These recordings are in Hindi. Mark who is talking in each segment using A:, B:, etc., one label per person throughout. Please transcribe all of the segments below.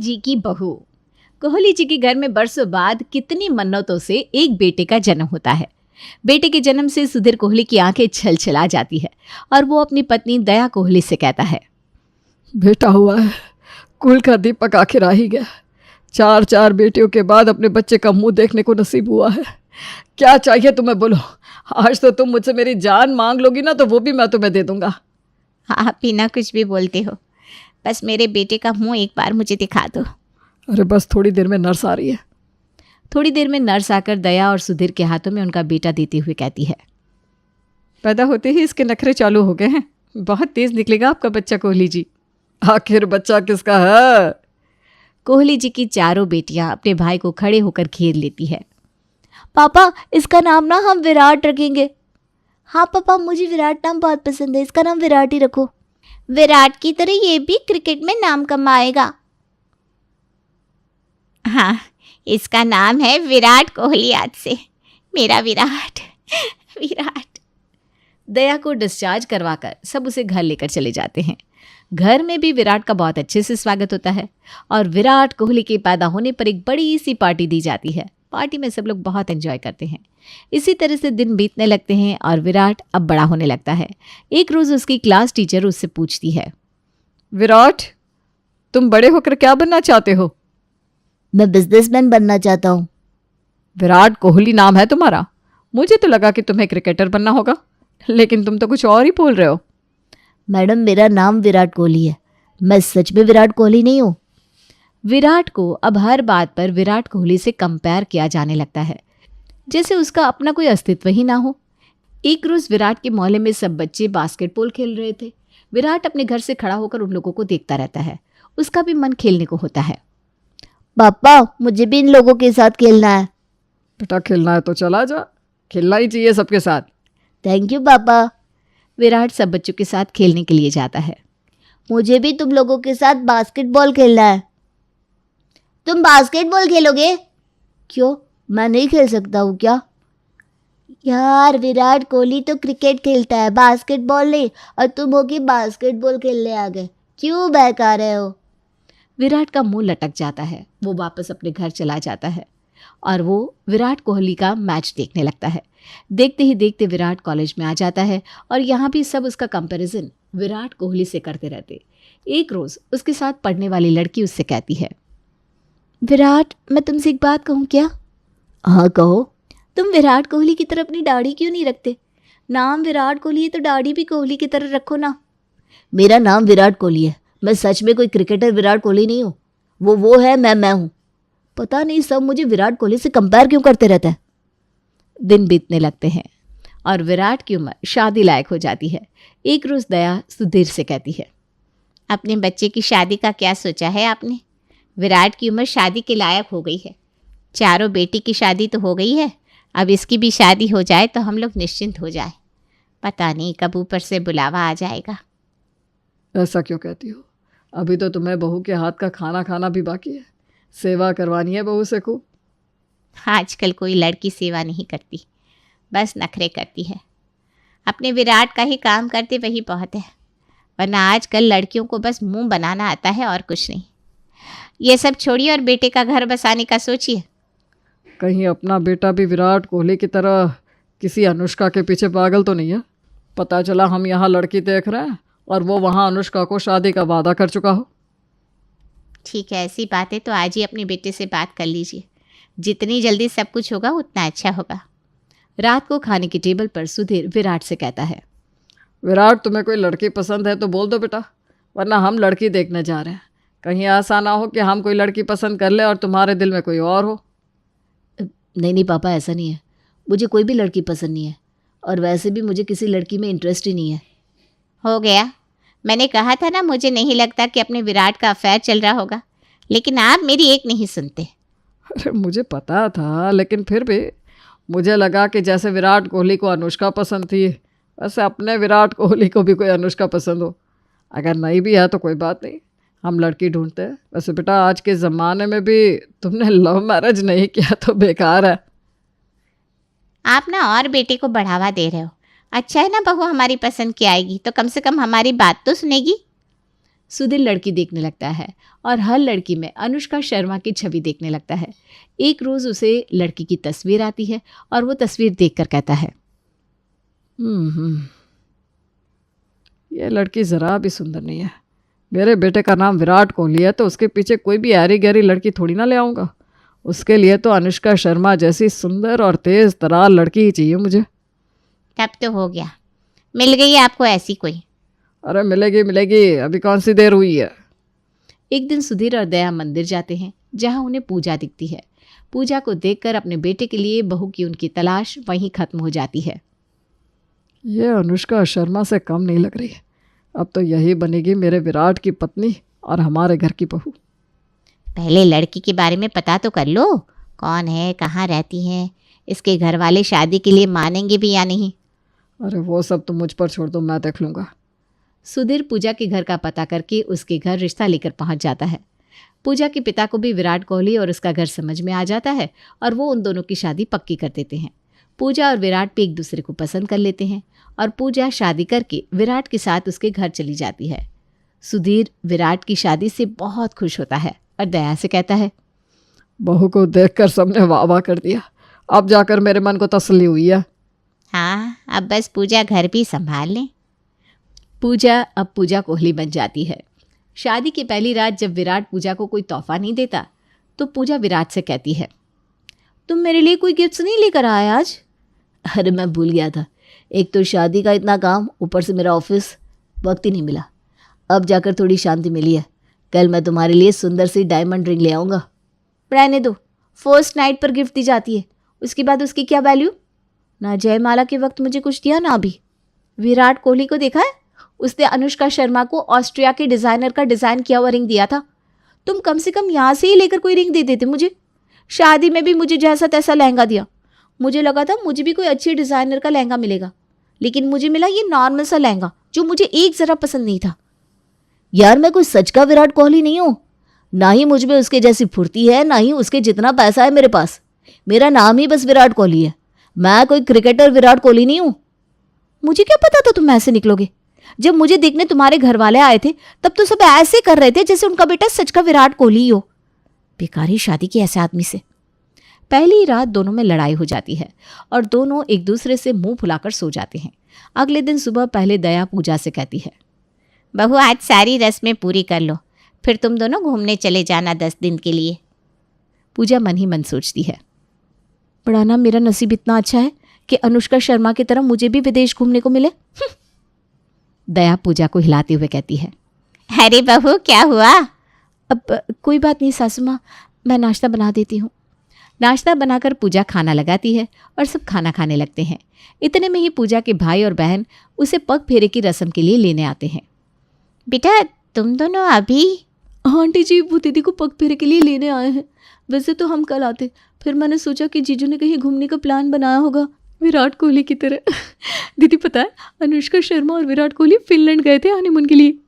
A: जी की बहू। कोहली जी के घर में बरसों बाद कितनी मन्नतों से एक बेटे का जन्म होता है। बेटे के जन्म से सुधीर कोहली की आंखें छलछला जाती है और वो अपनी पत्नी दया कोहली से कहता है,
B: बेटा हुआ है, कुल का दीपक आखिर आ ही गया। चार चार बेटियों के बाद अपने बच्चे का मुंह देखने को नसीब हुआ है। क्या चाहिए तुम्हें बोलो। आज तो तुम मुझसे मेरी जान मांग लोगी ना, तो वो भी मैं तुम्हें दे दूंगा।
A: आप बिना कुछ भी बोलते हो, बस मेरे बेटे का मुंह एक बार मुझे दिखा दो।
B: अरे बस थोड़ी देर में नर्स आ रही है।
A: थोड़ी देर में नर्स आकर दया और सुधीर के हाथों में उनका बेटा देते हुए कहती है,
B: पैदा होते ही इसके नखरे चालू हो गए हैं। बहुत तेज निकलेगा आपका बच्चा कोहली जी। आखिर बच्चा किसका है?
A: कोहली जी की चारों बेटियां अपने भाई को खड़े होकर घेर लेती है। पापा, इसका नाम ना हम विराट रखेंगे। हाँ पापा, मुझे विराट नाम बहुत पसंद है, इसका नाम विराट ही रखो। विराट की तरह ये भी क्रिकेट में नाम कमाएगा। हाँ, इसका नाम है विराट कोहली आज से। मेरा विराट। विराट। दया को डिस्चार्ज करवाकर सब उसे घर लेकर चले जाते हैं। घर में भी विराट का बहुत अच्छे से स्वागत होता है और विराट कोहली के पैदा होने पर एक बड़ी सी पार्टी दी जाती है। पार्टी में सब लोग बहुत एंजॉय करते हैं। इसी तरह से दिन बीतने लगते हैं और विराट अब बड़ा होने लगता है। एक रोज़ उसकी क्लास टीचर उससे पूछती है,
B: विराट, तुम बड़े होकर क्या बनना चाहते हो?
A: मैं बिजनेसमैन बनना चाहता हूँ।
B: विराट कोहली नाम है तुम्हारा। मुझे तो लगा कि तुम्हें क्रिकेटर बनना होगा, लेकिन तुम तो कुछ और ही बोल रहे हो।
A: मैडम, मेरा नाम विराट कोहली है, मैं सच में विराट कोहली नहीं हूँ। विराट को अब हर बात पर विराट कोहली से कंपेयर किया जाने लगता है, जैसे उसका अपना कोई अस्तित्व ही ना हो। एक रोज़ विराट के मोहल्ले में सब बच्चे बास्केटबॉल खेल रहे थे। विराट अपने घर से खड़ा होकर उन लोगों को देखता रहता है। उसका भी मन खेलने को होता है। पापा, मुझे भी इन लोगों के साथ खेलना है।
B: बेटा, खेलना है तो चला जा, खेलना ही चाहिए सबके साथ।
A: थैंक यू पापा। विराट सब बच्चों के साथ खेलने के लिए जाता है। मुझे भी तुम लोगों के साथ बास्केटबॉल खेलना है। तुम बास्केटबॉल खेलोगे? क्यों, मैं नहीं खेल सकता हूँ क्या? यार, विराट कोहली तो क्रिकेट खेलता है, बास्केटबॉल नहीं, और तुम होगी बास्केटबॉल खेलने आ गए। क्यों बहका रहे हो? विराट का मुंह लटक जाता है। वो वापस अपने घर चला जाता है और वो विराट कोहली का मैच देखने लगता है। देखते ही देखते विराट कॉलेज में आ जाता है और यहाँ भी सब उसका कंपैरिजन विराट कोहली से करते रहते। एक रोज़ उसके साथ पढ़ने वाली लड़की उससे कहती है, विराट, मैं तुमसे एक बात कहूँ क्या? हाँ कहो। तुम विराट कोहली की तरह अपनी दाढ़ी क्यों नहीं रखते? नाम विराट कोहली है तो दाढ़ी भी कोहली की तरह रखो ना। मेरा नाम विराट कोहली है, मैं सच में कोई क्रिकेटर विराट कोहली नहीं हूँ। वो है, मैं हूँ। पता नहीं सब मुझे विराट कोहली से कंपेयर क्यों करते रहते हैं। दिन बीतने लगते हैं और विराट की उम्र शादी लायक हो जाती है। एक रोज़ दया सुधीर से कहती है, अपने बच्चे की शादी का क्या सोचा है आपने? विराट की उम्र शादी के लायक हो गई है। चारों बेटी की शादी तो हो गई है, अब इसकी भी शादी हो जाए तो हम लोग निश्चिंत हो जाए। पता नहीं कब ऊपर से बुलावा आ जाएगा।
B: ऐसा क्यों कहती हो? अभी तो तुम्हें बहू के हाथ का खाना खाना भी बाकी है। सेवा करवानी है बहू से खूब।
A: आजकल कोई लड़की सेवा नहीं करती, बस नखरे करती है। अपने विराट का ही काम करते वही बहुत है, वरना आजकल लड़कियों को बस मुंह बनाना आता है और कुछ नहीं। ये सब छोड़िए और बेटे का घर बसाने का सोचिए।
B: कहीं अपना बेटा भी विराट कोहली की तरह किसी अनुष्का के पीछे पागल तो नहीं है? पता चला हम यहाँ लड़की देख रहे हैं और वो वहाँ अनुष्का को शादी का वादा कर चुका हो।
A: ठीक है, ऐसी बात है तो आज ही अपने बेटे से बात कर लीजिए। जितनी जल्दी सब कुछ होगा उतना अच्छा होगा। रात को खाने की टेबल पर सुधीर विराट से कहता है,
B: विराट, तुम्हें कोई लड़की पसंद है तो बोल दो बेटा, वरना हम लड़की देखने जा रहे हैं। कहीं ऐसा ना हो कि हम कोई लड़की पसंद कर ले और तुम्हारे दिल में कोई और हो।
A: नहीं पापा, ऐसा नहीं है। मुझे कोई भी लड़की पसंद नहीं है और वैसे भी मुझे किसी लड़की में इंटरेस्ट ही नहीं है। हो गया, मैंने कहा था ना, मुझे नहीं लगता कि अपने विराट का अफेयर चल रहा होगा, लेकिन आप मेरी एक नहीं सुनते।
B: अरे मुझे पता था, लेकिन फिर भी मुझे लगा कि जैसे विराट कोहली को अनुष्का पसंद थी, वैसे अपने विराट कोहली को भी कोई अनुष्का पसंद हो। अगर नहीं भी है तो कोई बात नहीं, हम लड़की ढूंढते हैं। वैसे बेटा, आज के ज़माने में भी तुमने लव मैरिज नहीं किया तो बेकार है।
A: आप ना और बेटे को बढ़ावा दे रहे हो। अच्छा है ना, बहू हमारी पसंद की आएगी तो कम से कम हमारी बात तो सुनेगी। सुधीर लड़की देखने लगता है और हर लड़की में अनुष्का शर्मा की छवि देखने लगता है। एक रोज़ उसे लड़की की तस्वीर आती है और वो तस्वीर देखकर कहता है,
B: ये लड़की ज़रा भी सुंदर नहीं है। मेरे बेटे का नाम विराट कोहली है तो उसके पीछे कोई भी ऐरी गहरी लड़की थोड़ी ना ले आऊँगा। उसके लिए तो अनुष्का शर्मा जैसी सुंदर और तेज़ तरार लड़की ही चाहिए मुझे।
A: तब तो हो गया, मिल गई आपको ऐसी कोई।
B: अरे मिलेगी मिलेगी, अभी कौन सी देर हुई है।
A: एक दिन सुधीर और दया मंदिर जाते हैं जहां उन्हें पूजा दिखती है। पूजा को देखकर अपने बेटे के लिए बहू की उनकी तलाश वहीं खत्म हो जाती है।
B: ये अनुष्का शर्मा से कम नहीं लग रही। अब तो यही बनेगी मेरे विराट की पत्नी और हमारे घर की बहू।
A: पहले लड़की के बारे में पता तो कर लो, कौन है, कहाँ रहती है, इसके घर वाले शादी के लिए मानेंगे भी या नहीं।
B: अरे वो सब तुम मुझ पर छोड़ दो, मैं देख लूँगा।
A: सुधीर पूजा के घर का पता करके उसके घर रिश्ता लेकर पहुंच जाता है। पूजा के पिता को भी विराट कोहली और उसका घर समझ में आ जाता है और वो उन दोनों की शादी पक्की कर देते हैं। पूजा और विराट भी एक दूसरे को पसंद कर लेते हैं और पूजा शादी करके विराट के साथ उसके घर चली जाती है। सुधीर विराट की शादी से बहुत खुश होता है और दया से कहता है,
B: बहू को देखकर सबने वाह वाह कर दिया। अब जाकर मेरे मन को तसल्ली हुई है।
A: हाँ, अब बस पूजा घर भी संभाल लें। पूजा अब पूजा कोहली बन जाती है। शादी की पहली रात जब विराट पूजा को कोई तोहफा नहीं देता तो पूजा विराट से कहती है, तुम मेरे लिए कोई गिफ्ट्स नहीं लेकर आए आज? अरे मैं भूल गया था, एक तो शादी का इतना काम, ऊपर से मेरा ऑफिस, वक्त ही नहीं मिला। अब जाकर थोड़ी शांति मिली है। कल मैं तुम्हारे लिए सुंदर सी डायमंड रिंग ले आऊँगा। रहने दो, फर्स्ट नाइट पर गिफ्ट दी जाती है, उसके बाद उसकी क्या वैल्यू। ना जयमाला के वक्त मुझे कुछ दिया ना अभी। विराट कोहली को देखा है, उसने अनुष्का शर्मा को ऑस्ट्रिया के डिज़ाइनर का डिज़ाइन किया हुआ रिंग दिया था। तुम कम से कम यहाँ से ही लेकर कोई रिंग दे देते मुझे। शादी में भी मुझे जैसा तैसा लहंगा दिया। मुझे लगा था मुझे भी कोई अच्छी डिज़ाइनर का लहंगा मिलेगा, लेकिन मुझे मिला ये नॉर्मल सा लहंगा जो मुझे एक ज़रा पसंद नहीं था। यार मैं कोई सच का विराट कोहली नहीं हूँ, ना ही मुझ में उसके जैसी फुर्ती है, ना ही उसके जितना पैसा है मेरे पास। मेरा नाम ही बस विराट कोहली है, मैं कोई क्रिकेटर विराट कोहली नहीं हूँ। मुझे क्या पता था तुम ऐसे निकलोगे। जब मुझे देखने तुम्हारे घर वाले आए थे तब तो सब ऐसे कर रहे थे जैसे उनका बेटा सच का विराट कोहली ही हो। बेकारी शादी की ऐसे आदमी से। पहली ही रात दोनों में लड़ाई हो जाती है और दोनों एक दूसरे से मुंह फुलाकर सो जाते हैं। अगले दिन सुबह पहले दया पूजा से कहती है, बहू आज सारी रस्में पूरी कर लो, फिर तुम दोनों घूमने चले जाना 10 दिन के लिए। पूजा मन ही मन सोचती है, बड़ा ना मेरा नसीब इतना अच्छा है कि अनुष्का शर्मा की तरह मुझे भी विदेश घूमने को मिले। दया पूजा को हिलाते हुए कहती है, अरे बहू क्या हुआ? अब कोई बात नहीं सासू माँ, मैं नाश्ता बना देती हूँ। नाश्ता बनाकर पूजा खाना लगाती है और सब खाना खाने लगते हैं। इतने में ही पूजा के भाई और बहन उसे पग फेरे की रस्म के लिए लेने आते हैं। बेटा तुम दोनों अभी? हाँ आंटी जी, वो दीदी को पग फेरे के लिए लेने आए हैं। वैसे तो हम कल आते, फिर मैंने सोचा कि जीजू ने कहीं घूमने का प्लान बनाया होगा विराट कोहली की तरह। दीदी पता है, अनुष्का शर्मा और विराट कोहली फिनलैंड गए थे हनीमून के लिए।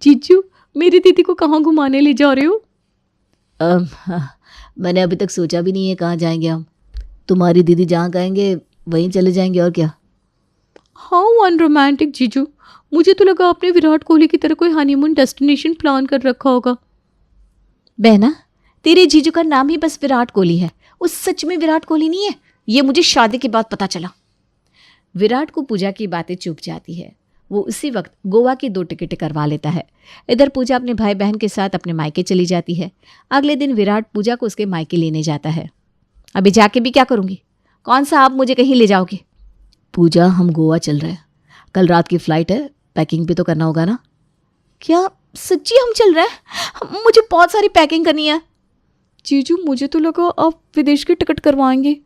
A: जीजू मेरी दीदी को कहाँ घुमाने ले जा रहे हो? मैंने अभी तक सोचा भी नहीं है कहाँ जाएंगे हम। तुम्हारी दीदी जहाँ कहेंगे वहीं चले जाएंगे, और क्या। हाउ अनरोमांटिक जीजू, मुझे तो लगा आपने विराट कोहली की तरह कोई हनीमून डेस्टिनेशन प्लान कर रखा होगा। बहना तेरे जीजू का नाम ही बस विराट कोहली है, वो सच में विराट कोहली नहीं है, ये मुझे शादी के बाद पता चला। विराट को पूजा की बातें चुभ जाती है। वो उसी वक्त गोवा की 2 टिकटें करवा लेता है। इधर पूजा अपने भाई बहन के साथ अपने मायके चली जाती है। अगले दिन विराट पूजा को उसके मायके लेने जाता है। अभी जाके भी क्या करूँगी? कौन सा आप मुझे कहीं ले जाओगे? पूजा हम गोवा चल रहे हैं, कल रात की फ़्लाइट है, पैकिंग भी तो करना होगा ना। क्या सच्ची हम चल रहे हैं? मुझे बहुत सारी पैकिंग करनी है। जीजू मुझे तो लगा आप विदेश की टिकट करवाएंगे,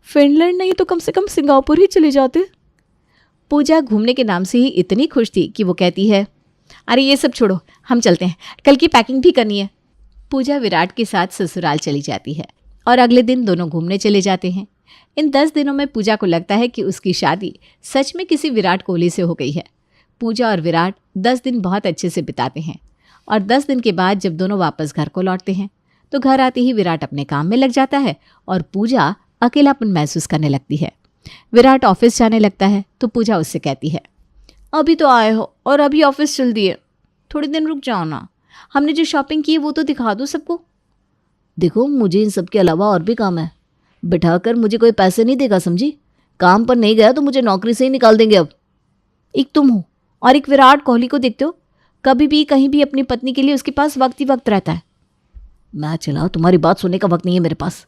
A: फिनलैंड नहीं तो कम से कम सिंगापुर ही चले जाते। पूजा घूमने के नाम से ही इतनी खुश थी कि वो कहती है, अरे ये सब छोड़ो, हम चलते हैं, कल की पैकिंग भी करनी है। पूजा विराट के साथ ससुराल चली जाती है और अगले दिन दोनों घूमने चले जाते हैं। इन 10 दिनों में पूजा को लगता है कि उसकी शादी सच में किसी विराट कोहली से हो गई है। पूजा और विराट 10 दिन बहुत अच्छे से बिताते हैं और 10 दिन के बाद जब दोनों वापस घर को लौटते हैं तो घर आते ही विराट अपने काम में लग जाता है और पूजा अकेलापन महसूस करने लगती है। विराट ऑफिस जाने लगता है तो पूजा उससे कहती है, अभी तो आए हो और अभी ऑफिस चल दिए, थोड़ी दिन रुक जाओ ना, हमने जो शॉपिंग की है वो तो दिखा दो सबको। देखो मुझे इन सब के अलावा और भी काम है, बिठाकर मुझे कोई पैसे नहीं देगा समझी। काम पर नहीं गया तो मुझे नौकरी से ही निकाल देंगे अब। एक तुम हो और एक विराट कोहली को देखते हो, कभी भी कहीं भी अपनी पत्नी के लिए उसके पास वक्त ही वक्त रहता है। मैं चला, तुम्हारी बात सुनने का वक्त नहीं है मेरे पास।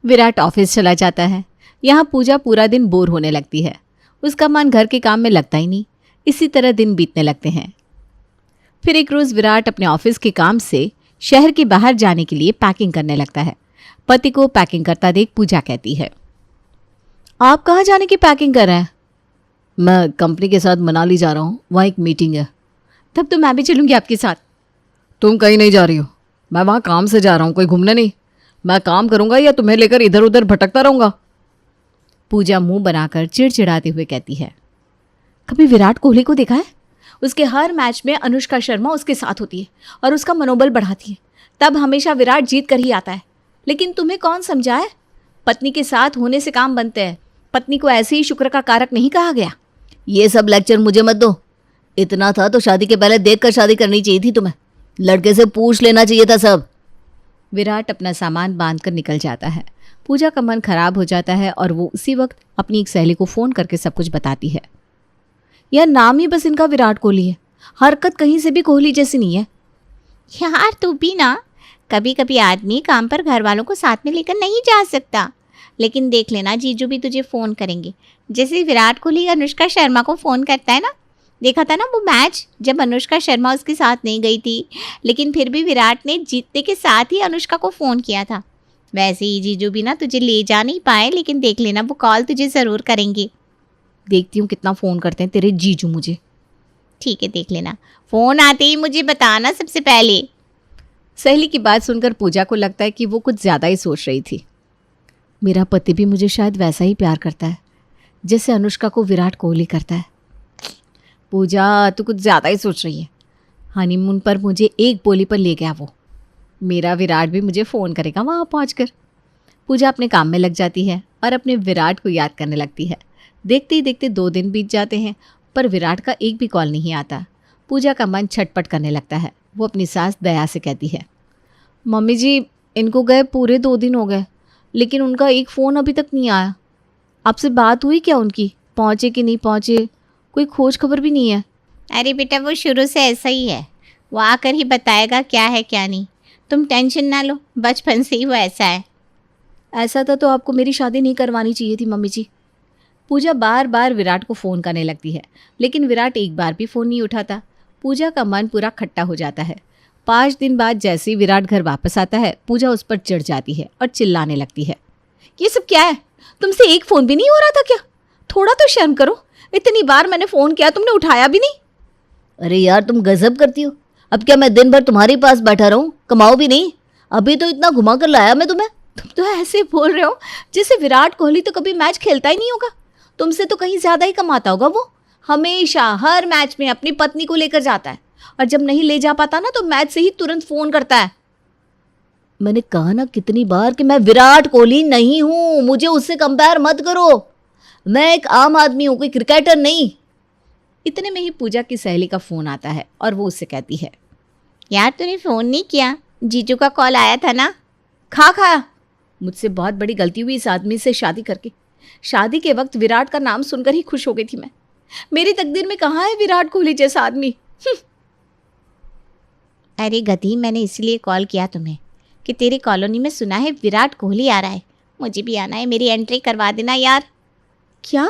A: विराट ऑफिस चला जाता है। यहाँ पूजा पूरा दिन बोर होने लगती है। उसका मन घर के काम में लगता ही नहीं। इसी तरह दिन बीतने लगते हैं। फिर एक रोज़ विराट अपने ऑफिस के काम से शहर के बाहर जाने के लिए पैकिंग करने लगता है। पति को पैकिंग करता देख पूजा कहती है, आप कहाँ जाने की पैकिंग कर रहे हैं? मैं कंपनी के साथ मनाली जा रहा हूँ, वहाँ एक मीटिंग है। तब तो मैं भी चलूँगी आपके साथ।
B: तुम कहीं नहीं जा रही हो, मैं वहाँ काम से जा रहा हूँ, कोई घूमने नहीं। मैं काम करूँगा या तुम्हें लेकर इधर उधर भटकता रहूँगा?
A: पूजा मुंह बनाकर चिड़चिड़ाते हुए कहती है, कभी विराट कोहली को देखा है? उसके हर मैच में अनुष्का शर्मा उसके साथ होती है और उसका मनोबल बढ़ाती है। तब हमेशा विराट जीत कर ही आता है। लेकिन तुम्हें कौन समझाए? पत्नी के साथ होने से काम बनते हैं। पत्नी को ऐसे ही शुक्र का कारक नहीं कहा गया। ये सब लेक्चर मुझे मत दो। इतना था तो शादी के पहले देखकर शादी करनी चाहिए थी तुम्हें। लड़के से पूछ लेना चाहिए था सब। विराट अपना सामान बांधकर निकल जाता है। पूजा का मन खराब हो जाता है और वो उसी वक्त अपनी एक सहेली को फ़ोन करके सब कुछ बताती है। यह नाम ही बस इनका विराट कोहली है, हरकत कहीं से भी कोहली जैसी नहीं है। यार तू भी ना, कभी कभी आदमी काम पर घर वालों को साथ में लेकर नहीं जा सकता। लेकिन देख लेना, जीजू भी तुझे फ़ोन करेंगे, जैसे विराट कोहली अनुष्का शर्मा को फ़ोन करता है ना। देखा था ना वो मैच, जब अनुष्का शर्मा उसके साथ नहीं गई थी, लेकिन फिर भी विराट ने जीतने के साथ ही अनुष्का को फ़ोन किया था। वैसे ही जीजू भी ना तुझे ले जा नहीं पाए, लेकिन देख लेना वो कॉल तुझे ज़रूर करेंगे। देखती हूँ कितना फ़ोन करते हैं तेरे जीजू मुझे। ठीक है, देख लेना, फ़ोन आते ही मुझे बताना सबसे पहले। सहेली की बात सुनकर पूजा को लगता है कि वो कुछ ज़्यादा ही सोच रही थी। मेरा पति भी मुझे शायद वैसा ही प्यार करता है जैसे अनुष्का को विराट कोहली करता है। पूजा तू कुछ ज़्यादा ही सोच रही है। हनीमून पर मुझे एक बोली पर ले गया वो। मेरा विराट भी मुझे फ़ोन करेगा वहाँ पहुँचकर। पूजा अपने काम में लग जाती है और अपने विराट को याद करने लगती है। देखते ही देखते 2 दिन बीत जाते हैं, पर विराट का एक भी कॉल नहीं आता। पूजा का मन छटपट करने लगता है। वो अपनी सास दया से कहती है, मम्मी जी इनको गए पूरे 2 दिन हो गए, लेकिन उनका एक फ़ोन अभी तक नहीं आया। आपसे बात हुई क्या उनकी? पहुँचे कि नहीं पहुँचे? कोई खोज खबर भी नहीं है। अरे बेटा वो शुरू से ऐसा ही है, वो आकर ही बताएगा क्या है क्या नहीं। तुम टेंशन ना लो, बचपन से ही वो ऐसा है। ऐसा था तो आपको मेरी शादी नहीं करवानी चाहिए थी मम्मी जी। पूजा बार बार विराट को फ़ोन करने लगती है, लेकिन विराट एक बार भी फ़ोन नहीं उठाता। पूजा का मन पूरा खट्टा हो जाता है। 5 दिन बाद जैसे ही विराट घर वापस आता है, पूजा उस पर चिढ़ जाती है और चिल्लाने लगती है, ये सब क्या है? तुमसे एक फ़ोन भी नहीं हो रहा था क्या? थोड़ा तो शर्म करो। इतनी बार मैंने फ़ोन किया, तुमने उठाया भी नहीं। अरे यार तुम गजब करती हो। अब क्या मैं दिन भर तुम्हारे पास बैठा रहूं, कमाओ भी नहीं? अभी तो इतना घुमा कर लाया मैं तुम्हें। तुम तो ऐसे बोल रहे हो जैसे विराट कोहली तो कभी मैच खेलता ही नहीं होगा। तुमसे तो कहीं ज़्यादा ही कमाता होगा वो। हमेशा हर मैच में अपनी पत्नी को लेकर जाता है, और जब नहीं ले जा पाता ना तो मैच से ही तुरंत फ़ोन करता है। मैंने कहा ना कितनी बार कि मैं विराट कोहली नहीं हूँ, मुझे उससे कंपेयर मत करो। मैं एक आम आदमी हूँ, कोई क्रिकेटर नहीं। इतने में ही पूजा की सहेली का फ़ोन आता है और वो उससे कहती है, यार तूने फ़ोन नहीं किया, जीजू का कॉल आया था ना। खाया, मुझसे बहुत बड़ी गलती हुई इस आदमी से शादी करके। शादी के वक्त विराट का नाम सुनकर ही खुश हो गई थी मैं। मेरी तकदीर में कहाँ है विराट कोहली जैसा आदमी। अरे गधी, मैंने इसलिए कॉल किया तुम्हें कि तेरी कॉलोनी में सुना है विराट कोहली आ रहा है, मुझे भी आना है, मेरी एंट्री करवा देना यार। क्या?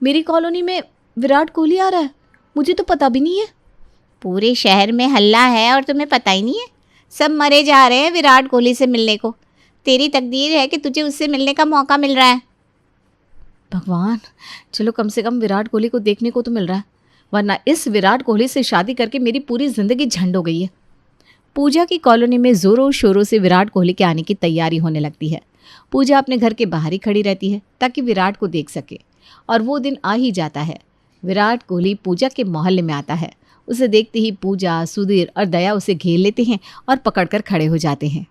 A: मेरी कॉलोनी में विराट कोहली आ रहा है? मुझे तो पता भी नहीं है। पूरे शहर में हल्ला है और तुम्हें पता ही नहीं है। सब मरे जा रहे हैं विराट कोहली से मिलने को। तेरी तकदीर है कि तुझे उससे मिलने का मौका मिल रहा है। भगवान, चलो कम से कम विराट कोहली को देखने को तो मिल रहा है, वरना इस विराट कोहली से शादी करके मेरी पूरी ज़िंदगी झंड हो गई है। पूजा की कॉलोनी में ज़ोरों शोरों से विराट कोहली के आने की तैयारी होने लगती है। पूजा अपने घर के बाहर ही खड़ी रहती है ताकि विराट को देख सके, और वो दिन आ ही जाता है। विराट कोहली पूजा के मोहल्ले में आता है। उसे देखते ही पूजा, सुधीर और दया उसे घेर लेते हैं और पकड़कर खड़े हो जाते हैं।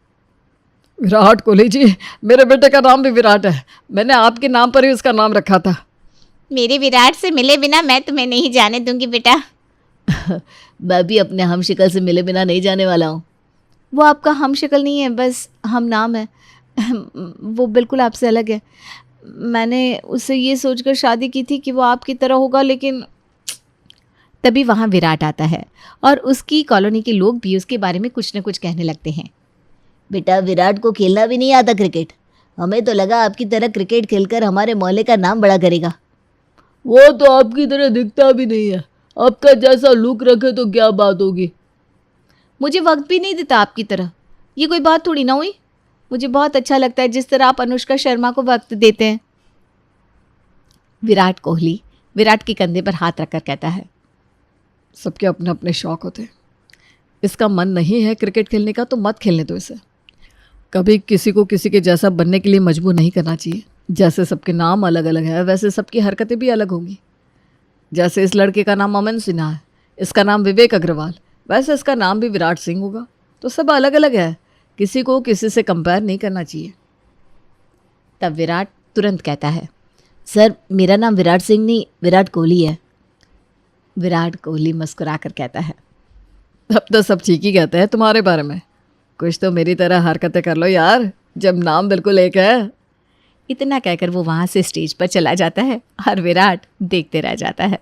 B: विराट कोहली जी, मेरे बेटे का नाम भी विराट है, मैंने आपके नाम पर ही उसका नाम रखा था।
A: मेरे विराट से मिले बिना मैं तुम्हें नहीं जाने दूंगी बेटा। मैं भी अपने हम शक्ल से मिले बिना नहीं जाने वाला हूँ। वो आपका हम शक्ल नहीं है, बस हम नाम है। वो बिल्कुल आपसे अलग है। मैंने उससे ये सोचकर शादी की थी कि वो आपकी तरह होगा, लेकिन तभी वहाँ विराट आता है और उसकी कॉलोनी के लोग भी उसके बारे में कुछ न कुछ कहने लगते हैं। बेटा, विराट को खेलना भी नहीं आता क्रिकेट। हमें तो लगा आपकी तरह क्रिकेट खेलकर हमारे मोहल्ले का नाम बड़ा करेगा। वो तो आपकी तरह दिखता भी नहीं है। आपका जैसा लुक रखे तो क्या बात होगी। मुझे वक्त भी नहीं देता आपकी तरह, ये कोई बात थोड़ी ना हुई। मुझे बहुत अच्छा लगता है जिस तरह आप अनुष्का शर्मा को वक्त देते हैं। विराट कोहली विराट के कंधे पर हाथ रखकर कहता है,
B: सबके अपने अपने शौक होते हैं। इसका मन नहीं है क्रिकेट खेलने का तो मत खेलने दो इसे। कभी किसी को किसी के जैसा बनने के लिए मजबूर नहीं करना चाहिए। जैसे सबके नाम अलग अलग है, वैसे सबकी हरकतें भी अलग होंगी। जैसे इस लड़के का नाम अमन सिन्हा है, इसका नाम विवेक अग्रवाल, वैसे इसका नाम भी विराट सिंह होगा। तो सब अलग अलग है, किसी को किसी से कंपेयर नहीं करना चाहिए।
A: तब विराट तुरंत कहता है, सर मेरा नाम विराट सिंह नहीं, विराट कोहली है। विराट कोहली मुस्कुराकर कहता है,
B: अब तो सब ठीक ही कहते हैं तुम्हारे बारे में। कुछ तो मेरी तरह हरकतें कर लो यार, जब नाम बिल्कुल एक है।
A: इतना कहकर वो वहाँ से स्टेज पर चला जाता है और विराट देखते रह जाता है।